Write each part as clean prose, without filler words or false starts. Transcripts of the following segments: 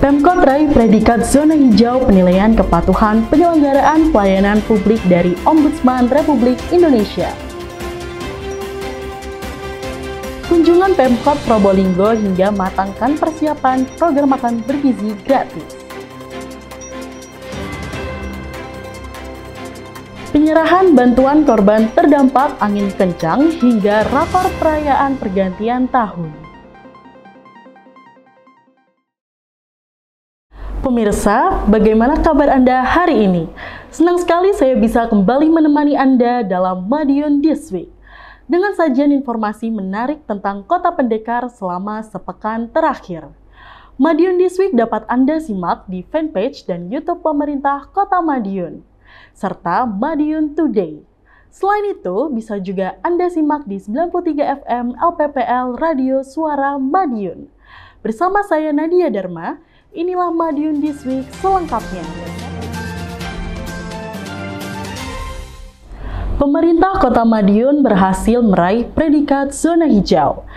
Pemkot raih predikat zona hijau penilaian kepatuhan penyelenggaraan pelayanan publik dari Ombudsman Republik Indonesia. Kunjungan Pemkot Probolinggo hingga matangkan persiapan program makan bergizi gratis. Penyerahan bantuan korban terdampak angin kencang hingga rapor perayaan pergantian tahun. Pemirsa, bagaimana kabar Anda hari ini? Senang sekali saya bisa kembali menemani Anda dalam Madiun This Week dengan sajian informasi menarik tentang Kota Pendekar selama sepekan terakhir. Madiun This Week dapat Anda simak di fanpage dan YouTube pemerintah Kota Madiun, serta Madiun Today. Selain itu, bisa juga Anda simak di 93 FM LPPL Radio Suara Madiun. Bersama saya Nadia Dharma, inilah Madiun This Week selengkapnya. Pemerintah Kota Madiun berhasil meraih predikat zona hijau.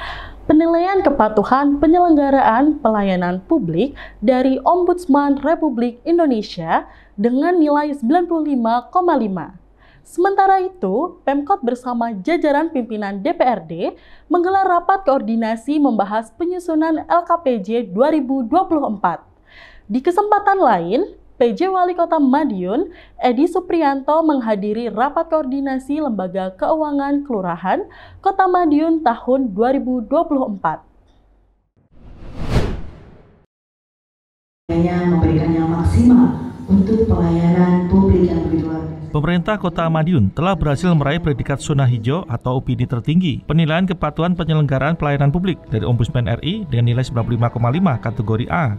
Penilaian kepatuhan penyelenggaraan pelayanan publik dari Ombudsman Republik Indonesia dengan nilai 95,5. Sementara itu, Pemkot bersama jajaran pimpinan DPRD menggelar rapat koordinasi membahas penyusunan LKPJ 2024. Di kesempatan lain, PJ Wali Kota Madiun, Edi Suprianto menghadiri rapat koordinasi Lembaga Keuangan Kelurahan Kota Madiun tahun 2024. Memberikan yang maksimal untuk pelayanan publik yang begitu luar biasa. Pemerintah Kota Madiun telah berhasil meraih predikat zona hijau atau opini tertinggi penilaian kepatuhan penyelenggaraan pelayanan publik dari Ombudsman RI dengan nilai 95,5 kategori A.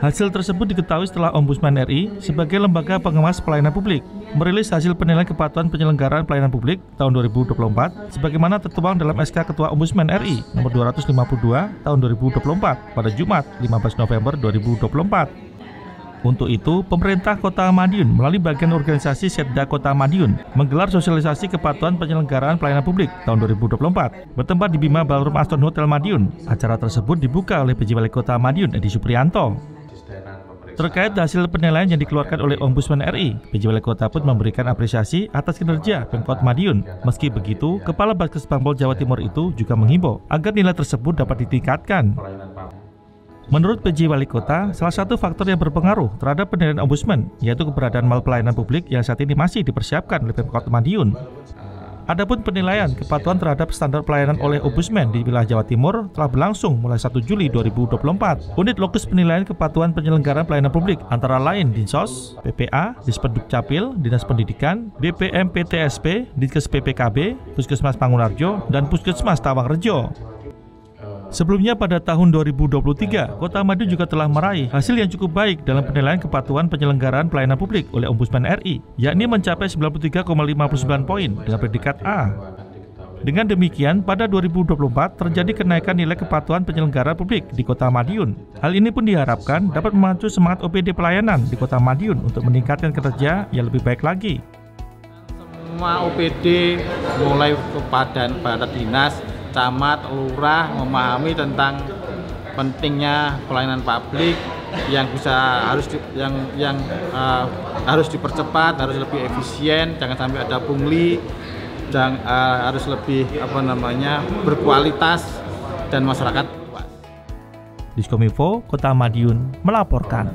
Hasil tersebut diketahui setelah Ombudsman RI sebagai lembaga pengawas pelayanan publik merilis hasil penilaian kepatuhan penyelenggaraan pelayanan publik tahun 2024 sebagaimana tertuang dalam SK Ketua Ombudsman RI nomor 252 tahun 2024 pada Jumat 15 November 2024. Untuk itu, pemerintah Kota Madiun melalui bagian organisasi Setda Kota Madiun menggelar sosialisasi kepatuhan penyelenggaraan pelayanan publik tahun 2024 bertempat di Bima Ballroom Aston Hotel Madiun. Acara tersebut dibuka oleh PJ Wali Kota Madiun Edi Suprianto. Terkait hasil penilaian yang dikeluarkan oleh Ombudsman RI, PJ Wali Kota pun memberikan apresiasi atas kinerja Pemkot Madiun. Meski begitu, Kepala Baskes Bangpol Jawa Timur itu juga menghimbau agar nilai tersebut dapat ditingkatkan. Menurut PJ Wali Kota, salah satu faktor yang berpengaruh terhadap penilaian Ombudsman yaitu keberadaan mal pelayanan publik yang saat ini masih dipersiapkan oleh Pemkot Madiun. Adapun penilaian kepatuhan terhadap standar pelayanan oleh Ombudsman di wilayah Jawa Timur telah berlangsung mulai 1 Juli 2024. Unit lokus penilaian kepatuhan penyelenggaraan pelayanan publik antara lain Dinsos, PPA, Dispenduk Capil, Dinas Pendidikan, BPMPTSP, Dinkes PPKB, Puskesmas Mangunarjo, dan Puskesmas Tawangrejo. Sebelumnya pada tahun 2023, Kota Madiun juga telah meraih hasil yang cukup baik dalam penilaian kepatuhan penyelenggaraan pelayanan publik oleh Ombudsman RI, yakni mencapai 93,59 poin dengan predikat A. Dengan demikian, pada 2024 terjadi kenaikan nilai kepatuhan penyelenggaraan publik di Kota Madiun. Hal ini pun diharapkan dapat memacu semangat OPD pelayanan di Kota Madiun untuk meningkatkan kinerja yang lebih baik lagi. Semua OPD mulai kepada dinas, camat, lurah memahami tentang pentingnya pelayanan publik yang harus dipercepat, harus lebih efisien, jangan sampai ada pungli, dan harus lebih berkualitas dan masyarakat puas. Diskominfo Kota Madiun melaporkan.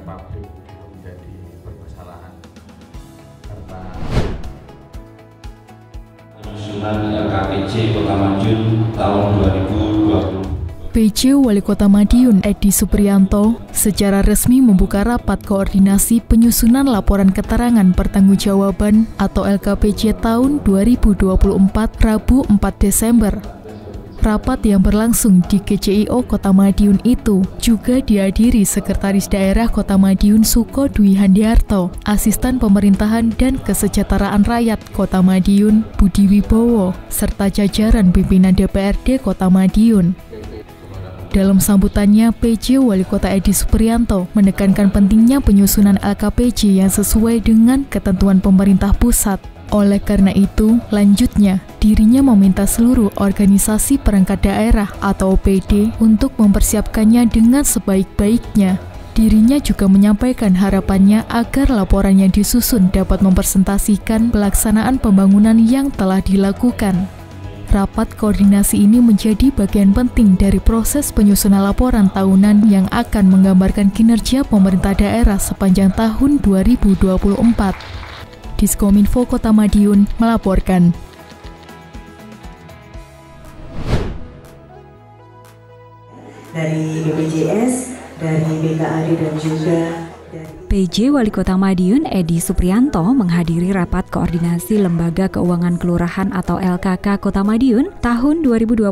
LKPJ Kota Madiun tahun 2020. PJ Wali Kota Madiun Edi Suprianto secara resmi membuka rapat koordinasi penyusunan laporan keterangan pertanggungjawaban atau LKPJ tahun 2024 Rabu 4 Desember. Rapat yang berlangsung di GCIO Kota Madiun itu juga dihadiri Sekretaris Daerah Kota Madiun Suko Dwi Handiarto, Asisten Pemerintahan dan Kesejahteraan Rakyat Kota Madiun Budi Wibowo, serta jajaran pimpinan DPRD Kota Madiun. Dalam sambutannya, PJ Wali Kota Edi Suprianto menekankan pentingnya penyusunan LKPJ yang sesuai dengan ketentuan pemerintah pusat. Oleh karena itu, lanjutnya, dirinya meminta seluruh organisasi perangkat daerah atau OPD untuk mempersiapkannya dengan sebaik-baiknya. Dirinya juga menyampaikan harapannya agar laporan yang disusun dapat mempresentasikan pelaksanaan pembangunan yang telah dilakukan. Rapat koordinasi ini menjadi bagian penting dari proses penyusunan laporan tahunan yang akan menggambarkan kinerja pemerintah daerah sepanjang tahun 2024. Diskominfo Kota Madiun melaporkan. Dari BPJS, dari BKAD dan juga dari PJ Wali Kota Madiun Edi Suprianto menghadiri rapat koordinasi Lembaga Keuangan Kelurahan atau LKK Kota Madiun tahun 2024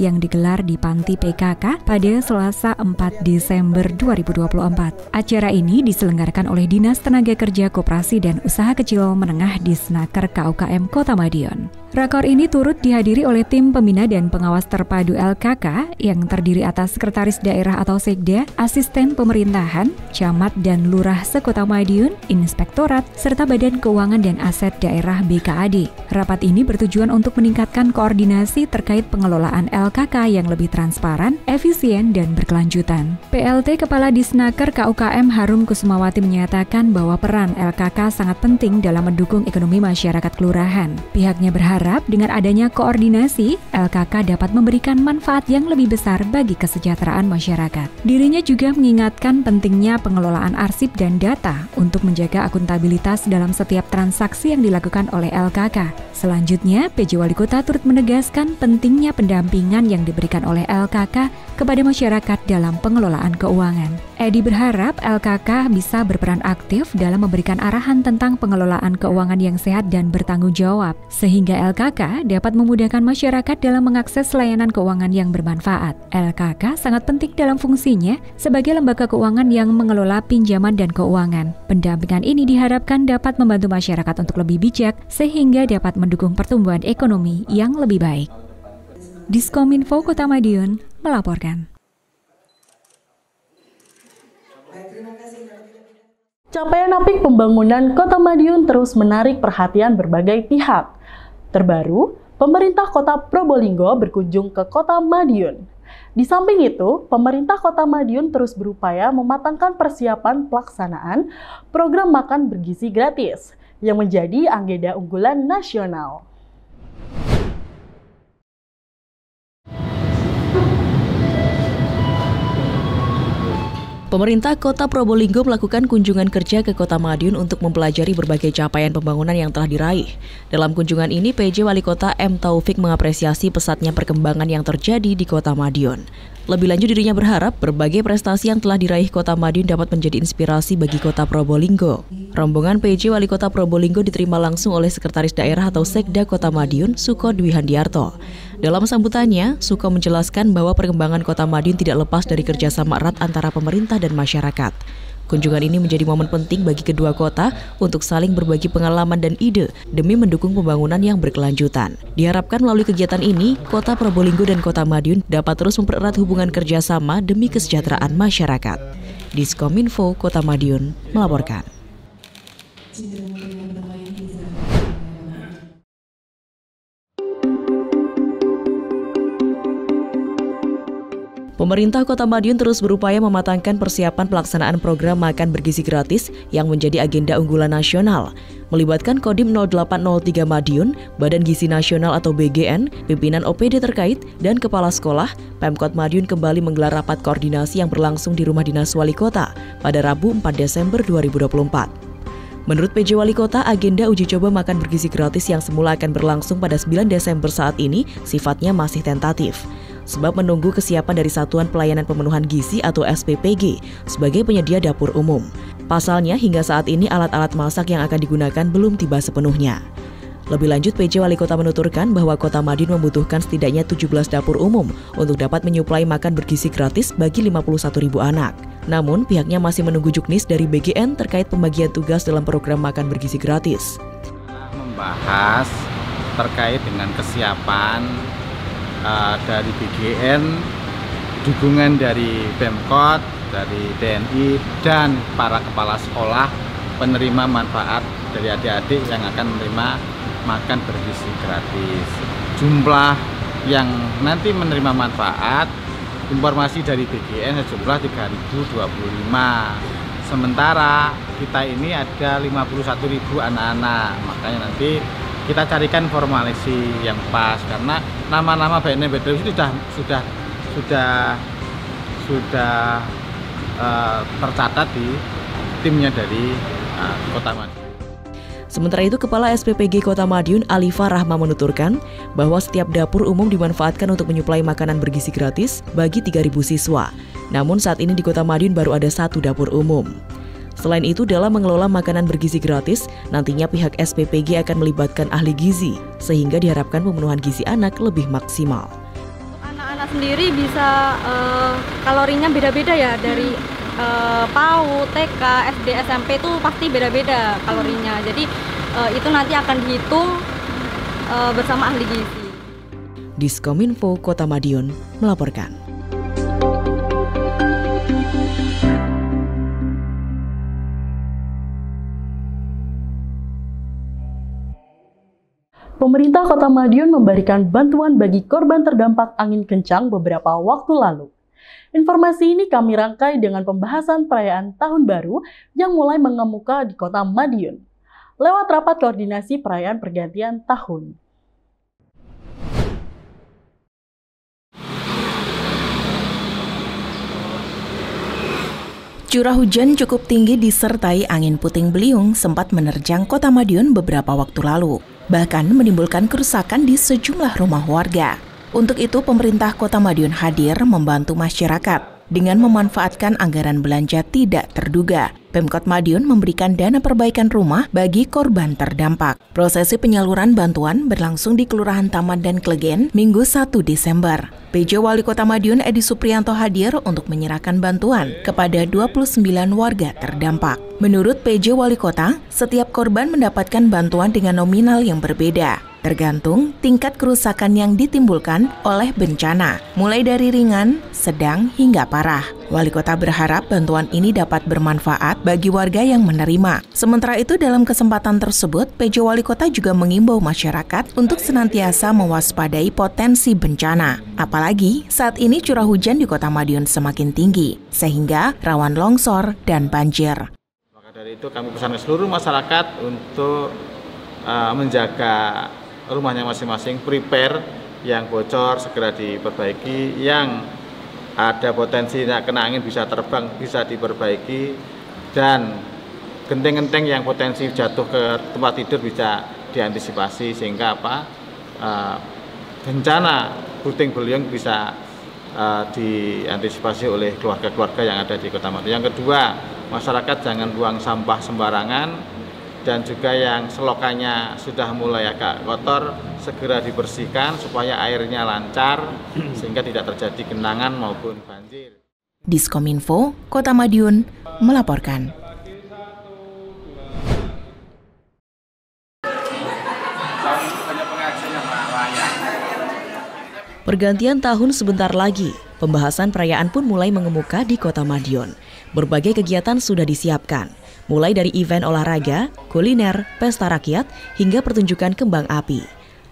yang digelar di Panti PKK pada Selasa 4 Desember 2024. Acara ini diselenggarakan oleh Dinas Tenaga Kerja Koperasi dan Usaha Kecil Menengah Disnaker KUKM Kota Madiun. Rakor ini turut dihadiri oleh tim pembina dan pengawas terpadu LKK yang terdiri atas Sekretaris Daerah atau Sekda, Asisten Pemerintahan, Camat dan Lurah Sekota Madiun, Inspektorat, serta Badan Keuangan dan Aset Daerah BKAD. Rapat ini bertujuan untuk meningkatkan koordinasi terkait pengelolaan LKK yang lebih transparan, efisien, dan berkelanjutan. PLT Kepala Disnaker KUKM Harum Kusumawati menyatakan bahwa peran LKK sangat penting dalam mendukung ekonomi masyarakat kelurahan. Pihaknya berharap dengan adanya koordinasi, LKK dapat memberikan manfaat yang lebih besar bagi kesejahteraan masyarakat. Dirinya juga mengingatkan pentingnya pengelolaan arsip dan data untuk menjaga akuntabilitas dalam setiap transaksi yang dilakukan oleh LKK. Selanjutnya, PJ Wali Kota turut menegaskan pentingnya pendampingan yang diberikan oleh LKK kepada masyarakat dalam pengelolaan keuangan. Edi berharap LKK bisa berperan aktif dalam memberikan arahan tentang pengelolaan keuangan yang sehat dan bertanggung jawab, sehingga LKK dapat memudahkan masyarakat dalam mengakses layanan keuangan yang bermanfaat. LKK sangat penting dalam fungsinya sebagai lembaga keuangan yang mengelola pinjaman dan keuangan. Pendampingan ini diharapkan dapat membantu masyarakat untuk lebih bijak sehingga dapat mendukung pertumbuhan ekonomi yang lebih baik. Diskominfo Kota Madiun melaporkan. Capaian apik pembangunan Kota Madiun terus menarik perhatian berbagai pihak. Terbaru, pemerintah Kota Probolinggo berkunjung ke Kota Madiun. Di samping itu, pemerintah Kota Madiun terus berupaya mematangkan persiapan pelaksanaan program makan bergizi gratis yang menjadi agenda unggulan nasional. Pemerintah Kota Probolinggo melakukan kunjungan kerja ke Kota Madiun untuk mempelajari berbagai capaian pembangunan yang telah diraih. Dalam kunjungan ini, PJ Wali Kota M. Taufik mengapresiasi pesatnya perkembangan yang terjadi di Kota Madiun. Lebih lanjut, dirinya berharap berbagai prestasi yang telah diraih Kota Madiun dapat menjadi inspirasi bagi Kota Probolinggo. Rombongan PJ Wali Kota Probolinggo diterima langsung oleh Sekretaris Daerah atau Sekda Kota Madiun, Suko Dwi Handiarto. Dalam sambutannya, Suko menjelaskan bahwa perkembangan Kota Madiun tidak lepas dari kerjasama erat antara pemerintah dan masyarakat. Kunjungan ini menjadi momen penting bagi kedua kota untuk saling berbagi pengalaman dan ide demi mendukung pembangunan yang berkelanjutan. Diharapkan melalui kegiatan ini, Kota Probolinggo dan Kota Madiun dapat terus mempererat hubungan kerjasama demi kesejahteraan masyarakat. Diskominfo Kota Madiun melaporkan. Pemerintah Kota Madiun terus berupaya mematangkan persiapan pelaksanaan program makan bergizi gratis yang menjadi agenda unggulan nasional. Melibatkan Kodim 0803 Madiun, Badan Gizi Nasional atau BGN, pimpinan OPD terkait, dan kepala sekolah, Pemkot Madiun kembali menggelar rapat koordinasi yang berlangsung di Rumah Dinas Wali Kota pada Rabu 4 Desember 2024. Menurut PJ Wali Kota, agenda uji coba makan bergizi gratis yang semula akan berlangsung pada 9 Desember saat ini sifatnya masih tentatif. Sebab menunggu kesiapan dari Satuan Pelayanan Pemenuhan Gizi atau SPPG sebagai penyedia dapur umum. Pasalnya, hingga saat ini alat-alat masak yang akan digunakan belum tiba sepenuhnya. Lebih lanjut, PJ Wali Kota menuturkan bahwa Kota Madiun membutuhkan setidaknya 17 dapur umum untuk dapat menyuplai makan bergizi gratis bagi 51.000 anak. Namun, pihaknya masih menunggu juknis dari BGN terkait pembagian tugas dalam program makan bergizi gratis. Membahas terkait dengan kesiapan dari BGN, dukungan dari Pemkot, dari TNI, dan para kepala sekolah penerima manfaat dari adik-adik yang akan menerima makan bergizi gratis. Jumlah yang nanti menerima manfaat informasi dari BGN sejumlah 3.025. Sementara kita ini ada 51.000 anak-anak, makanya nanti kita carikan formulasi yang pas, karena nama-nama BNN itu sudah tercatat di timnya dari Kota Madiun. Sementara itu, Kepala SPPG Kota Madiun Alifa Rahma menuturkan bahwa setiap dapur umum dimanfaatkan untuk menyuplai makanan bergizi gratis bagi 3.000 siswa. Namun saat ini di Kota Madiun baru ada 1 dapur umum. Selain itu, dalam mengelola makanan bergizi gratis, nantinya pihak SPPG akan melibatkan ahli gizi, sehingga diharapkan pemenuhan gizi anak lebih maksimal. Anak-anak sendiri bisa kalorinya beda-beda ya, dari PAUD, TK, SD, SMP itu pasti beda-beda kalorinya. Jadi itu nanti akan dihitung bersama ahli gizi. Diskominfo Kota Madiun melaporkan. Pemerintah Kota Madiun memberikan bantuan bagi korban terdampak angin kencang beberapa waktu lalu. Informasi ini kami rangkai dengan pembahasan perayaan Tahun Baru yang mulai mengemuka di Kota Madiun lewat rapat koordinasi perayaan pergantian tahun. Curah hujan cukup tinggi disertai angin puting beliung sempat menerjang Kota Madiun beberapa waktu lalu, bahkan menimbulkan kerusakan di sejumlah rumah warga. Untuk itu, pemerintah Kota Madiun hadir membantu masyarakat dengan memanfaatkan anggaran belanja tidak terduga. Pemkot Madiun memberikan dana perbaikan rumah bagi korban terdampak. Prosesi penyaluran bantuan berlangsung di Kelurahan Taman dan Klegen Minggu 1 Desember. PJ Wali Kota Madiun Edi Supriyanto hadir untuk menyerahkan bantuan kepada 29 warga terdampak. Menurut PJ Wali Kota, setiap korban mendapatkan bantuan dengan nominal yang berbeda, tergantung tingkat kerusakan yang ditimbulkan oleh bencana, mulai dari ringan, sedang, hingga parah. Wali Kota berharap bantuan ini dapat bermanfaat bagi warga yang menerima. Sementara itu, dalam kesempatan tersebut, PJ Wali Kota juga mengimbau masyarakat untuk senantiasa mewaspadai potensi bencana. Apalagi saat ini curah hujan di Kota Madiun semakin tinggi, sehingga rawan longsor dan banjir. Maka dari itu kami pesan ke seluruh masyarakat untuk menjaga rumahnya masing-masing, prepare, yang bocor segera diperbaiki, yang ada potensi kena angin bisa terbang, bisa diperbaiki, dan genteng-genteng yang potensi jatuh ke tempat tidur bisa diantisipasi, sehingga bencana puting beliung bisa diantisipasi oleh keluarga-keluarga yang ada di Kota Madiun. Yang kedua, masyarakat jangan buang sampah sembarangan, dan juga yang selokannya sudah mulai agak kotor segera dibersihkan supaya airnya lancar sehingga tidak terjadi genangan maupun banjir. Diskominfo Kota Madiun melaporkan. Pergantian tahun sebentar lagi, pembahasan perayaan pun mulai mengemuka di Kota Madiun. Berbagai kegiatan sudah disiapkan, mulai dari event olahraga, kuliner, pesta rakyat, hingga pertunjukan kembang api.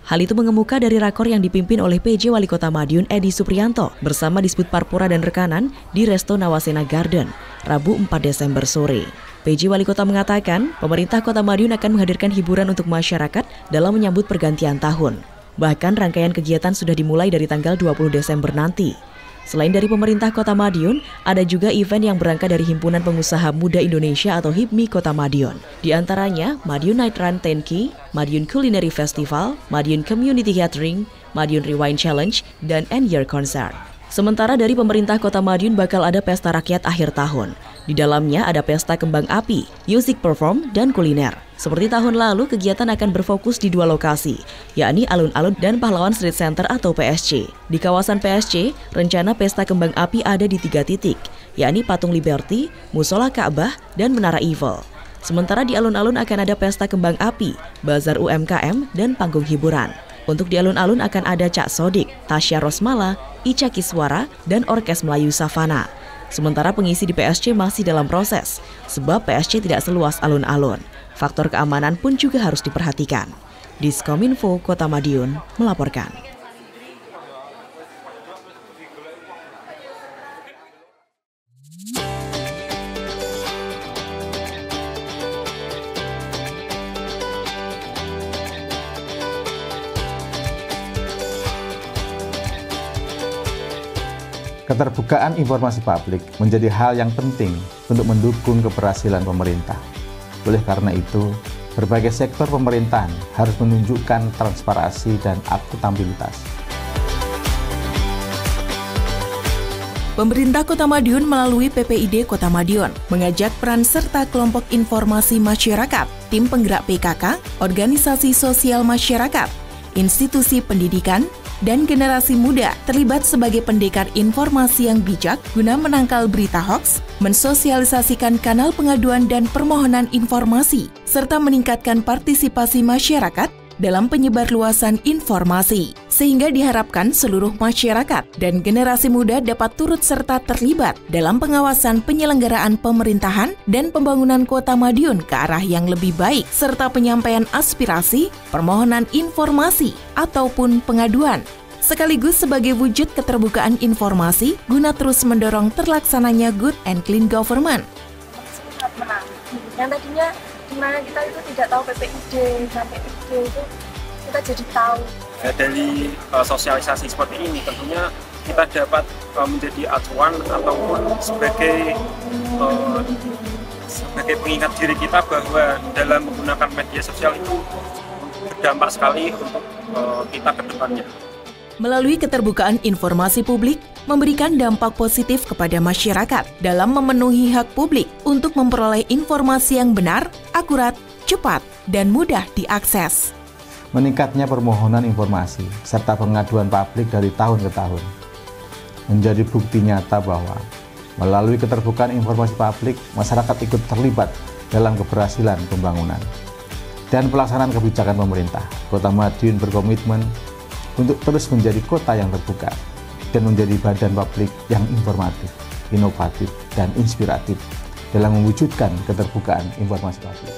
Hal itu mengemuka dari rakor yang dipimpin oleh PJ Wali Kota Madiun Edi Supriyanto bersama Disbud Parpora dan rekanan di Resto Nawasena Garden, Rabu 4 Desember sore. PJ Wali Kota mengatakan, pemerintah Kota Madiun akan menghadirkan hiburan untuk masyarakat dalam menyambut pergantian tahun. Bahkan rangkaian kegiatan sudah dimulai dari tanggal 20 Desember nanti. Selain dari pemerintah Kota Madiun, ada juga event yang berangkat dari Himpunan Pengusaha Muda Indonesia atau HIPMI Kota Madiun. Di antaranya Madiun Night Run 10K, Madiun Culinary Festival, Madiun Community Gathering, Madiun Rewind Challenge, dan End Year Concert. Sementara dari pemerintah Kota Madiun bakal ada pesta rakyat akhir tahun. Di dalamnya ada pesta kembang api, music perform, dan kuliner. Seperti tahun lalu, kegiatan akan berfokus di 2 lokasi, yakni Alun-Alun dan Pahlawan Street Center atau PSC. Di kawasan PSC, rencana pesta kembang api ada di 3 titik, yakni Patung Liberty, Musola Ka'bah, dan Menara Eiffel. Sementara di Alun-Alun akan ada pesta kembang api, bazar UMKM, dan panggung hiburan. Untuk di Alun-Alun akan ada Cak Sodik, Tasya Rosmala, Ica Kiswara, dan Orkes Melayu Savana. Sementara pengisi di PSC masih dalam proses, sebab PSC tidak seluas alun-alun. Faktor keamanan pun juga harus diperhatikan. Diskominfo Kota Madiun melaporkan. Keterbukaan informasi publik menjadi hal yang penting untuk mendukung keberhasilan pemerintah. Oleh karena itu, berbagai sektor pemerintahan harus menunjukkan transparansi dan akuntabilitas. Pemerintah Kota Madiun melalui PPID Kota Madiun mengajak peran serta kelompok informasi masyarakat, tim penggerak PKK, organisasi sosial masyarakat, institusi pendidikan, dan generasi muda terlibat sebagai pendekar informasi yang bijak guna menangkal berita hoaks, mensosialisasikan kanal pengaduan dan permohonan informasi, serta meningkatkan partisipasi masyarakat dalam penyebarluasan informasi, sehingga diharapkan seluruh masyarakat dan generasi muda dapat turut serta terlibat dalam pengawasan penyelenggaraan pemerintahan dan pembangunan Kota Madiun ke arah yang lebih baik, serta penyampaian aspirasi, permohonan informasi, ataupun pengaduan, sekaligus sebagai wujud keterbukaan informasi guna terus mendorong terlaksananya good and clean government. Yang tadinya dimana kita itu tidak tahu PPID sampai PPID itu kita jadi tahu. Dari sosialisasi seperti ini tentunya kita dapat menjadi acuan ataupun sebagai pengingat diri kita bahwa dalam menggunakan media sosial itu berdampak sekali untuk kita ke depannya. Melalui keterbukaan informasi publik, memberikan dampak positif kepada masyarakat dalam memenuhi hak publik untuk memperoleh informasi yang benar, akurat, cepat, dan mudah diakses. Meningkatnya permohonan informasi serta pengaduan publik dari tahun ke tahun menjadi bukti nyata bahwa melalui keterbukaan informasi publik, masyarakat ikut terlibat dalam keberhasilan pembangunan dan pelaksanaan kebijakan pemerintah. Kota Madiun berkomitmen untuk terus menjadi kota yang terbuka dan menjadi badan publik yang informatif, inovatif, dan inspiratif dalam mewujudkan keterbukaan informasi publik.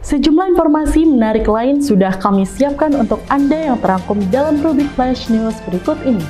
Sejumlah informasi menarik lain sudah kami siapkan untuk Anda yang terangkum dalam rubrik Flash News berikut ini.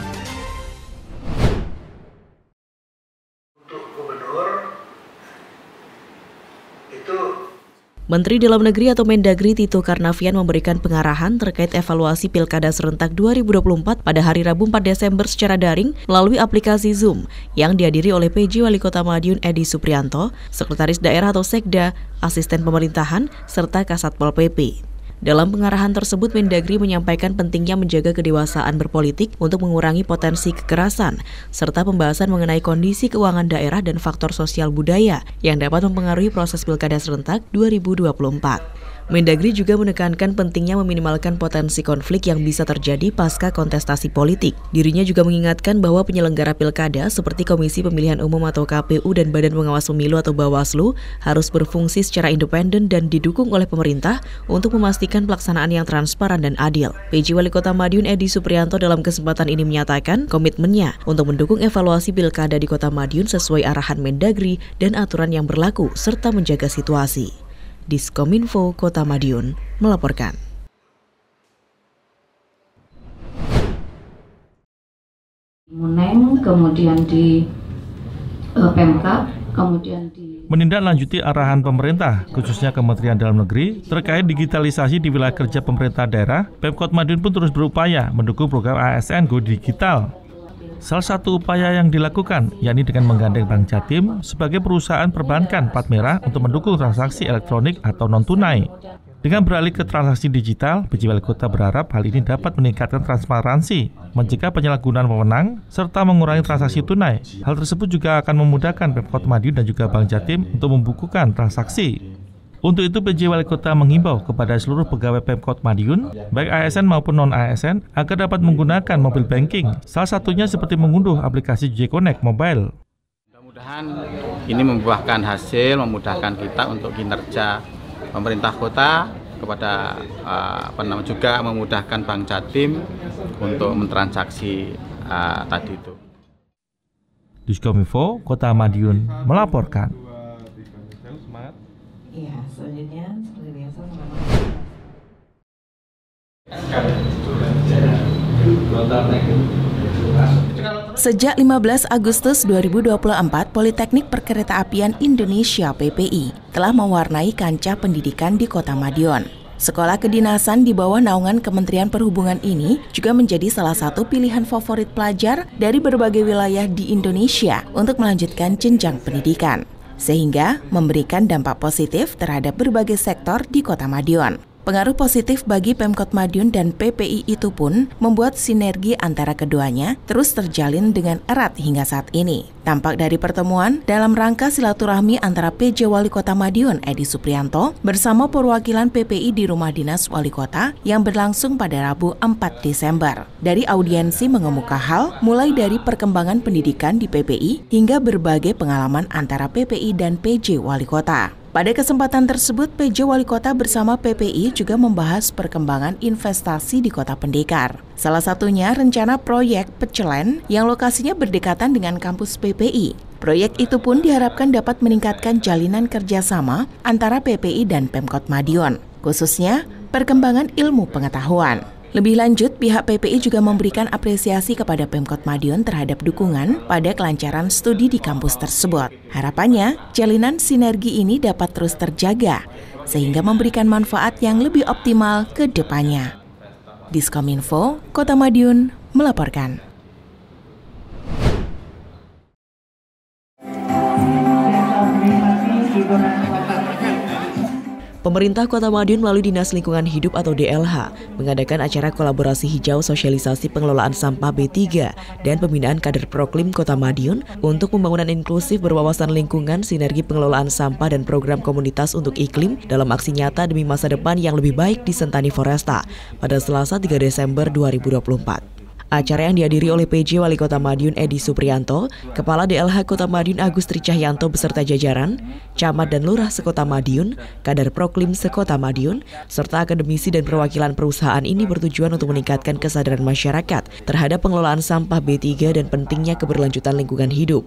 Menteri Dalam Negeri atau Mendagri Tito Karnavian memberikan pengarahan terkait evaluasi Pilkada serentak 2024 pada hari Rabu 4 Desember secara daring melalui aplikasi Zoom yang dihadiri oleh PJ Wali Kota Madiun Edi Suprianto, Sekretaris Daerah atau Sekda, Asisten Pemerintahan, serta Kasatpol PP. Dalam pengarahan tersebut, Mendagri menyampaikan pentingnya menjaga kedewasaan berpolitik untuk mengurangi potensi kekerasan, serta pembahasan mengenai kondisi keuangan daerah dan faktor sosial budaya yang dapat mempengaruhi proses Pilkada serentak 2024. Mendagri juga menekankan pentingnya meminimalkan potensi konflik yang bisa terjadi pasca kontestasi politik. Dirinya juga mengingatkan bahwa penyelenggara pilkada seperti Komisi Pemilihan Umum atau KPU dan Badan Pengawas Pemilu atau Bawaslu harus berfungsi secara independen dan didukung oleh pemerintah untuk memastikan pelaksanaan yang transparan dan adil. PJ Wali Kota Madiun Edi Suprianto dalam kesempatan ini menyatakan komitmennya untuk mendukung evaluasi pilkada di Kota Madiun sesuai arahan Mendagri dan aturan yang berlaku serta menjaga situasi. Diskominfo Kota Madiun melaporkan. Muneng, kemudian di Pemkab, kemudian di menindaklanjuti arahan pemerintah, khususnya Kementerian Dalam Negeri, terkait digitalisasi di wilayah kerja pemerintah daerah. Pemkot Madiun pun terus berupaya mendukung program ASN Go Digital. Salah satu upaya yang dilakukan, yakni dengan menggandeng Bank Jatim sebagai perusahaan perbankan plat merah untuk mendukung transaksi elektronik atau non-tunai. Dengan beralih ke transaksi digital, PJ Wali Kota berharap hal ini dapat meningkatkan transparansi, mencegah penyalahgunaan wewenang, serta mengurangi transaksi tunai. Hal tersebut juga akan memudahkan Pemkot Madiun dan juga Bank Jatim untuk membukukan transaksi. Untuk itu, PJ Wali Kota menghimbau kepada seluruh pegawai Pemkot Madiun, baik ASN maupun non-ASN, agar dapat menggunakan mobil banking, salah satunya seperti mengunduh aplikasi JJ Connect Mobile. Mudah-mudahan ini membuahkan hasil, memudahkan kita untuk kinerja pemerintah kota, kepada juga memudahkan Bank Jatim untuk mentransaksi tadi itu. Diskominfo Kota Madiun melaporkan. Iya, selanjutnya seperti biasa. Sejak 15 Agustus 2024, Politeknik Perkeretaapian Indonesia (PPI) telah mewarnai kancah pendidikan di Kota Madiun. Sekolah kedinasan di bawah naungan Kementerian Perhubungan ini juga menjadi salah satu pilihan favorit pelajar dari berbagai wilayah di Indonesia untuk melanjutkan jenjang pendidikan, sehingga memberikan dampak positif terhadap berbagai sektor di Kota Madiun. Pengaruh positif bagi Pemkot Madiun dan PPI itu pun membuat sinergi antara keduanya terus terjalin dengan erat hingga saat ini. Tampak dari pertemuan dalam rangka silaturahmi antara PJ Wali Kota Madiun Edi Suprianto bersama perwakilan PPI di Rumah Dinas Wali Kota yang berlangsung pada Rabu 4 Desember. Dari audiensi mengemuka hal mulai dari perkembangan pendidikan di PPI hingga berbagai pengalaman antara PPI dan PJ Wali Kota. Pada kesempatan tersebut, PJ Wali Kota bersama PPI juga membahas perkembangan investasi di Kota Pendekar. Salah satunya rencana proyek Pecelen yang lokasinya berdekatan dengan kampus PPI. Proyek itu pun diharapkan dapat meningkatkan jalinan kerjasama antara PPI dan Pemkot Madiun, khususnya perkembangan ilmu pengetahuan. Lebih lanjut, pihak PPI juga memberikan apresiasi kepada Pemkot Madiun terhadap dukungan pada kelancaran studi di kampus tersebut. Harapannya, jalinan sinergi ini dapat terus terjaga, sehingga memberikan manfaat yang lebih optimal ke depannya. Diskominfo, Kota Madiun, melaporkan. Pemerintah Kota Madiun melalui Dinas Lingkungan Hidup atau DLH mengadakan acara kolaborasi hijau sosialisasi pengelolaan sampah B3 dan pembinaan kader Proklim Kota Madiun untuk pembangunan inklusif berwawasan lingkungan, sinergi pengelolaan sampah dan program komunitas untuk iklim dalam aksi nyata demi masa depan yang lebih baik di Sentani Foresta pada Selasa 3 Desember 2024. Acara yang dihadiri oleh PJ Wali Kota Madiun Edi Suprianto, Kepala DLH Kota Madiun Agus Tricahyanto beserta jajaran, Camat dan Lurah Sekota Madiun, Kader Proklim Sekota Madiun, serta akademisi dan perwakilan perusahaan ini bertujuan untuk meningkatkan kesadaran masyarakat terhadap pengelolaan sampah B3 dan pentingnya keberlanjutan lingkungan hidup.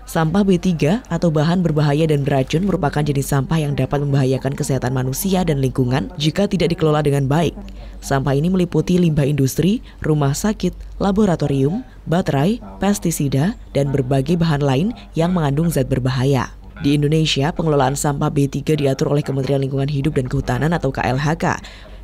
Sampah B3 atau bahan berbahaya dan beracun merupakan jenis sampah yang dapat membahayakan kesehatan manusia dan lingkungan jika tidak dikelola dengan baik. Sampah ini meliputi limbah industri, rumah sakit, laboratorium, baterai, pestisida, dan berbagai bahan lain yang mengandung zat berbahaya. Di Indonesia, pengelolaan sampah B3 diatur oleh Kementerian Lingkungan Hidup dan Kehutanan atau KLHK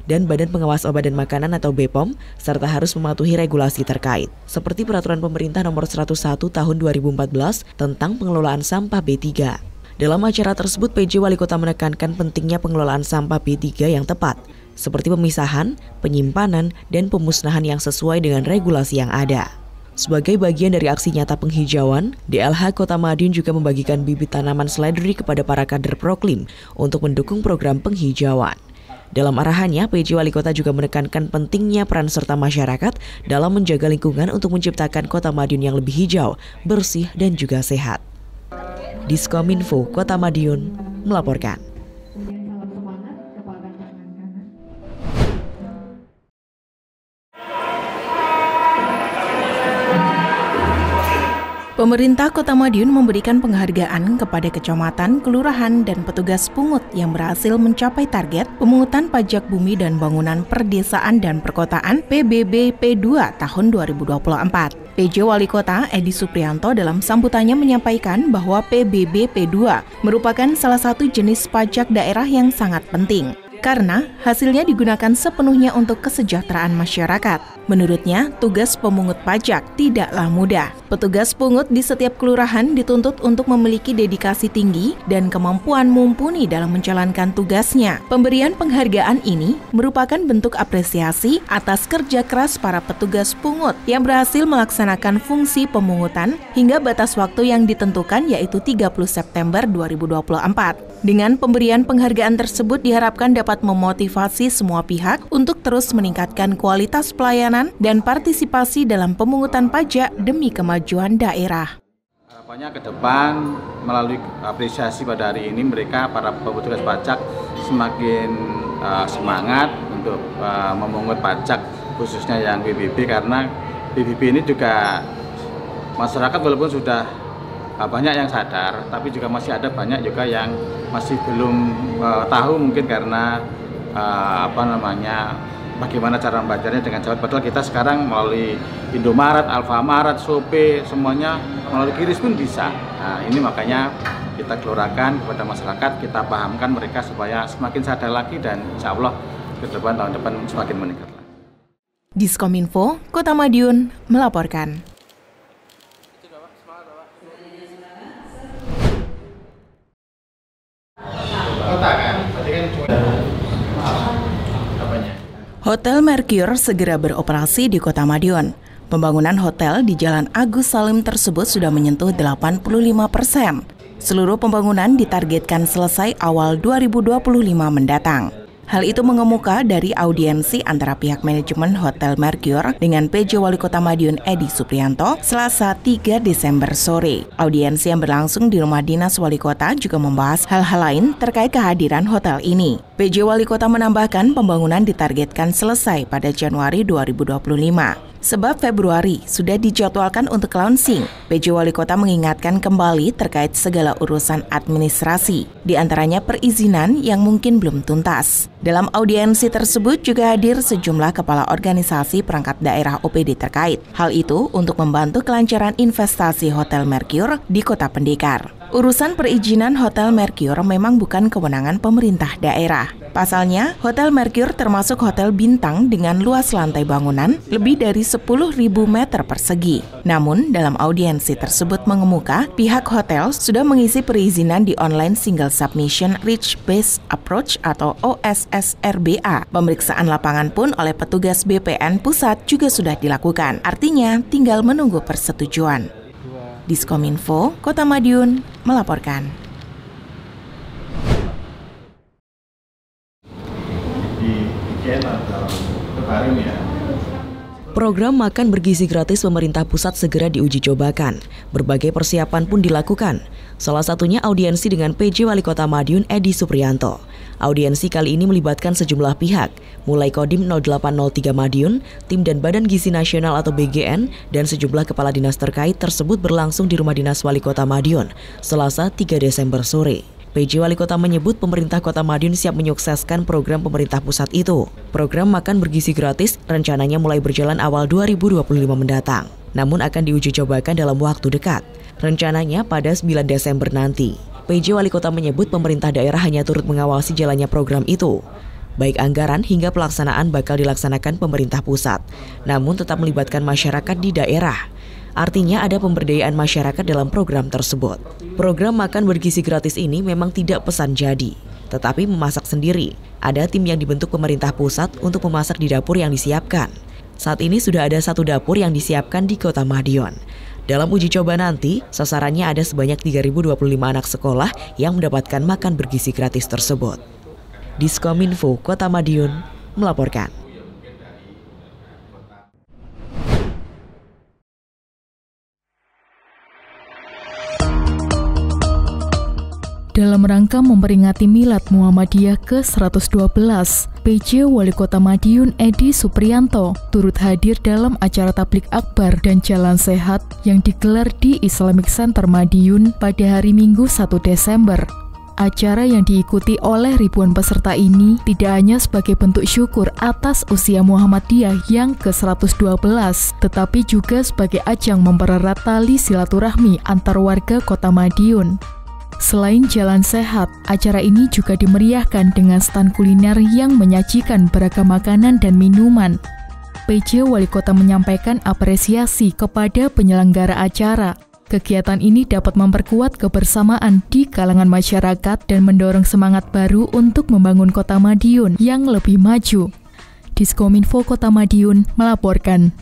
dan Badan Pengawas Obat dan Makanan atau BPOM, serta harus mematuhi regulasi terkait, seperti Peraturan Pemerintah Nomor 101 Tahun 2014 tentang pengelolaan sampah B3. Dalam acara tersebut, PJ Wali Kota menekankan pentingnya pengelolaan sampah B3 yang tepat, seperti pemisahan, penyimpanan, dan pemusnahan yang sesuai dengan regulasi yang ada. Sebagai bagian dari aksi nyata penghijauan, DLH Kota Madiun juga membagikan bibit tanaman seledri kepada para kader Proklim untuk mendukung program penghijauan. Dalam arahannya, PJ Wali Kota juga menekankan pentingnya peran serta masyarakat dalam menjaga lingkungan untuk menciptakan Kota Madiun yang lebih hijau, bersih, dan juga sehat. Diskominfo Kota Madiun melaporkan. Pemerintah Kota Madiun memberikan penghargaan kepada kecamatan, kelurahan, dan petugas pungut yang berhasil mencapai target pemungutan pajak bumi dan bangunan perdesaan dan perkotaan PBB P2 tahun 2024. PJ Wali Kota Edi Suprianto dalam sambutannya menyampaikan bahwa PBB P2 merupakan salah satu jenis pajak daerah yang sangat penting, karena hasilnya digunakan sepenuhnya untuk kesejahteraan masyarakat. Menurutnya, tugas pemungut pajak tidaklah mudah. Petugas pungut di setiap kelurahan dituntut untuk memiliki dedikasi tinggi dan kemampuan mumpuni dalam menjalankan tugasnya. Pemberian penghargaan ini merupakan bentuk apresiasi atas kerja keras para petugas pungut yang berhasil melaksanakan fungsi pemungutan hingga batas waktu yang ditentukan, yaitu 30 September 2024. Dengan pemberian penghargaan tersebut diharapkan dapat memotivasi semua pihak untuk terus meningkatkan kualitas pelayanan dan partisipasi dalam pemungutan pajak demi kemajuan daerah. Harapannya ke depan melalui apresiasi pada hari ini mereka para petugas pajak semakin semangat untuk memungut pajak, khususnya yang PBB, karena PBB ini juga masyarakat walaupun sudah banyak yang sadar, tapi juga masih ada banyak juga yang masih belum tahu, mungkin karena bagaimana cara membayarnya dengan cepat. Padahal kita sekarang melalui Indomaret, Alfamaret, Shopee, semuanya melalui QRIS pun bisa. Nah, ini makanya kita gelurakan kepada masyarakat, kita pahamkan mereka supaya semakin sadar lagi dan insya Allah ke depan tahun depan semakin meningkat. Diskominfo, Kota Madiun melaporkan. Hotel Mercure segera beroperasi di Kota Madiun. Pembangunan hotel di Jalan Agus Salim tersebut sudah menyentuh 85%. Seluruh pembangunan ditargetkan selesai awal 2025 mendatang. Hal itu mengemuka dari audiensi antara pihak manajemen Hotel Mercure dengan PJ Wali Kota Madiun Edi Suprianto Selasa 3 Desember sore. Audiensi yang berlangsung di Rumah Dinas Wali Kota juga membahas hal-hal lain terkait kehadiran hotel ini. PJ Wali Kota menambahkan pembangunan ditargetkan selesai pada Januari 2025. Sebab Februari sudah dijadwalkan untuk launching. PJ Wali Kota mengingatkan kembali terkait segala urusan administrasi, di antaranya perizinan yang mungkin belum tuntas. Dalam audiensi tersebut juga hadir sejumlah kepala organisasi perangkat daerah OPD terkait. Hal itu untuk membantu kelancaran investasi Hotel Mercure di Kota Pendekar. Urusan perizinan Hotel Mercure memang bukan kewenangan pemerintah daerah. Pasalnya, Hotel Mercure termasuk hotel bintang dengan luas lantai bangunan lebih dari 10.000 meter persegi. Namun, dalam audiensi tersebut mengemuka, pihak hotel sudah mengisi perizinan di Online Single Submission Risk Based Approach atau OSSRBA. Pemeriksaan lapangan pun oleh petugas BPN Pusat juga sudah dilakukan. Artinya, tinggal menunggu persetujuan. Diskominfo, Kota Madiun melaporkan. Program makan bergizi gratis pemerintah pusat segera diuji cobakan. Berbagai persiapan pun dilakukan. Salah satunya audiensi dengan PJ Wali Kota Madiun Edi Suprianto. Audiensi kali ini melibatkan sejumlah pihak, mulai Kodim 0803 Madiun, tim dan Badan Gizi Nasional atau BGN, dan sejumlah kepala dinas terkait tersebut berlangsung di Rumah Dinas Wali Kota Madiun, Selasa 3 Desember sore. PJ Wali Kota menyebut pemerintah Kota Madiun siap menyukseskan program pemerintah pusat itu. Program makan bergizi gratis rencananya mulai berjalan awal 2025 mendatang, namun akan diuji cobakan dalam waktu dekat. Rencananya pada 9 Desember nanti. PJ Wali Kota menyebut pemerintah daerah hanya turut mengawasi jalannya program itu. Baik anggaran hingga pelaksanaan bakal dilaksanakan pemerintah pusat, namun tetap melibatkan masyarakat di daerah. Artinya ada pemberdayaan masyarakat dalam program tersebut. Program makan bergizi gratis ini memang tidak pesan jadi, tetapi memasak sendiri. Ada tim yang dibentuk pemerintah pusat untuk memasak di dapur yang disiapkan. Saat ini sudah ada 1 dapur yang disiapkan di Kota Madiun. Dalam uji coba nanti, sasarannya ada sebanyak 3.025 anak sekolah yang mendapatkan makan bergizi gratis tersebut. Diskominfo Kota Madiun melaporkan. Dalam rangka memperingati Milad Muhammadiyah ke-112, PJ Wali Kota Madiun Edi Suprianto turut hadir dalam acara tablik akbar dan jalan sehat yang digelar di Islamic Center Madiun pada hari Minggu 1 Desember. Acara yang diikuti oleh ribuan peserta ini tidak hanya sebagai bentuk syukur atas usia Muhammadiyah yang ke-112, tetapi juga sebagai ajang mempererat tali silaturahmi antar warga Kota Madiun. Selain jalan sehat, acara ini juga dimeriahkan dengan stand kuliner yang menyajikan beragam makanan dan minuman. PJ Wali Kota menyampaikan apresiasi kepada penyelenggara acara. Kegiatan ini dapat memperkuat kebersamaan di kalangan masyarakat dan mendorong semangat baru untuk membangun Kota Madiun yang lebih maju. Diskominfo Kota Madiun melaporkan.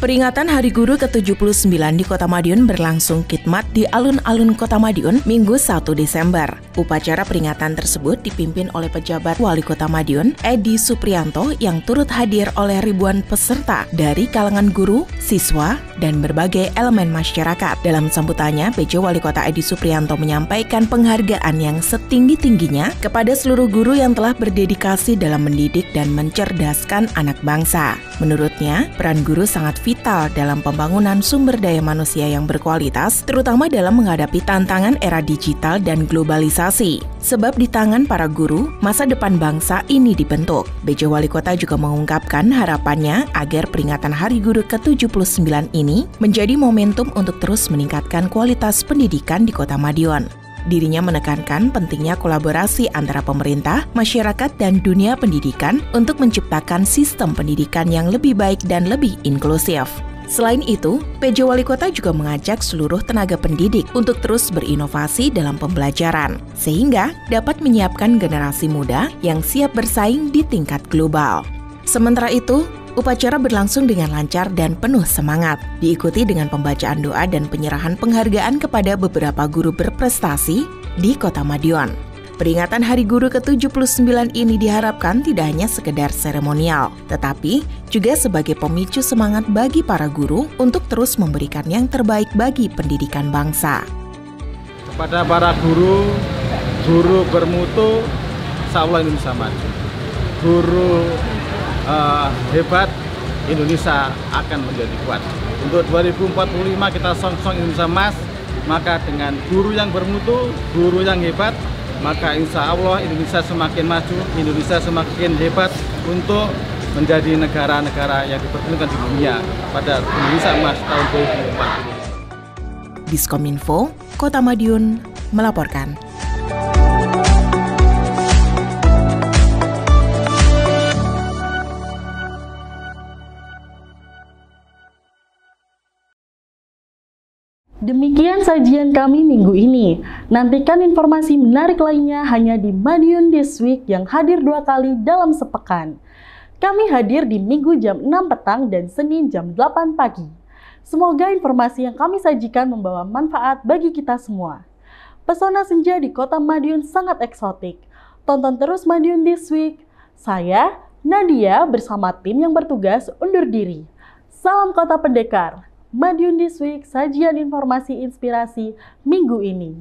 Peringatan Hari Guru ke-79 di Kota Madiun berlangsung khidmat di alun-alun Kota Madiun Minggu 1 Desember. Upacara peringatan tersebut dipimpin oleh pejabat Wali Kota Madiun, Edi Suprianto, yang turut hadir oleh ribuan peserta dari kalangan guru, siswa, dan berbagai elemen masyarakat. Dalam sambutannya, PJ Wali Kota Edi Suprianto menyampaikan penghargaan yang setinggi-tingginya kepada seluruh guru yang telah berdedikasi dalam mendidik dan mencerdaskan anak bangsa. Menurutnya, peran guru sangat vital vital dalam pembangunan sumber daya manusia yang berkualitas, terutama dalam menghadapi tantangan era digital dan globalisasi. Sebab di tangan para guru, masa depan bangsa ini dibentuk. B.J. Wali Kota juga mengungkapkan harapannya agar peringatan Hari Guru ke-79 ini menjadi momentum untuk terus meningkatkan kualitas pendidikan di Kota Madiun. Dirinya menekankan pentingnya kolaborasi antara pemerintah, masyarakat, dan dunia pendidikan untuk menciptakan sistem pendidikan yang lebih baik dan lebih inklusif. Selain itu, PJ Wali Kota juga mengajak seluruh tenaga pendidik untuk terus berinovasi dalam pembelajaran, sehingga dapat menyiapkan generasi muda yang siap bersaing di tingkat global. Sementara itu, upacara berlangsung dengan lancar dan penuh semangat, diikuti dengan pembacaan doa dan penyerahan penghargaan kepada beberapa guru berprestasi di Kota Madiun. Peringatan Hari Guru ke-79 ini diharapkan tidak hanya sekedar seremonial, tetapi juga sebagai pemicu semangat bagi para guru untuk terus memberikan yang terbaik bagi pendidikan bangsa. Kepada para guru bermutu, insya Allah Indonesia maju. Guru hebat, Indonesia akan menjadi kuat. Untuk 2045 kita song-song Indonesia emas, maka dengan guru yang bermutu, guru yang hebat, maka insya Allah Indonesia semakin maju, Indonesia semakin hebat untuk menjadi negara-negara yang dipertemukan di dunia pada Indonesia emas tahun 2040. Diskominfo, Kota Madiun melaporkan. Demikian sajian kami minggu ini. Nantikan informasi menarik lainnya hanya di Madiun This Week yang hadir 2 kali dalam sepekan. Kami hadir di Minggu jam 6 petang dan Senin jam 8 pagi. Semoga informasi yang kami sajikan membawa manfaat bagi kita semua. Pesona senja di Kota Madiun sangat eksotik. Tonton terus Madiun This Week. Saya, Nadia, bersama tim yang bertugas undur diri. Salam Kota Pendekar. Madiun This Week, sajian informasi inspirasi minggu ini.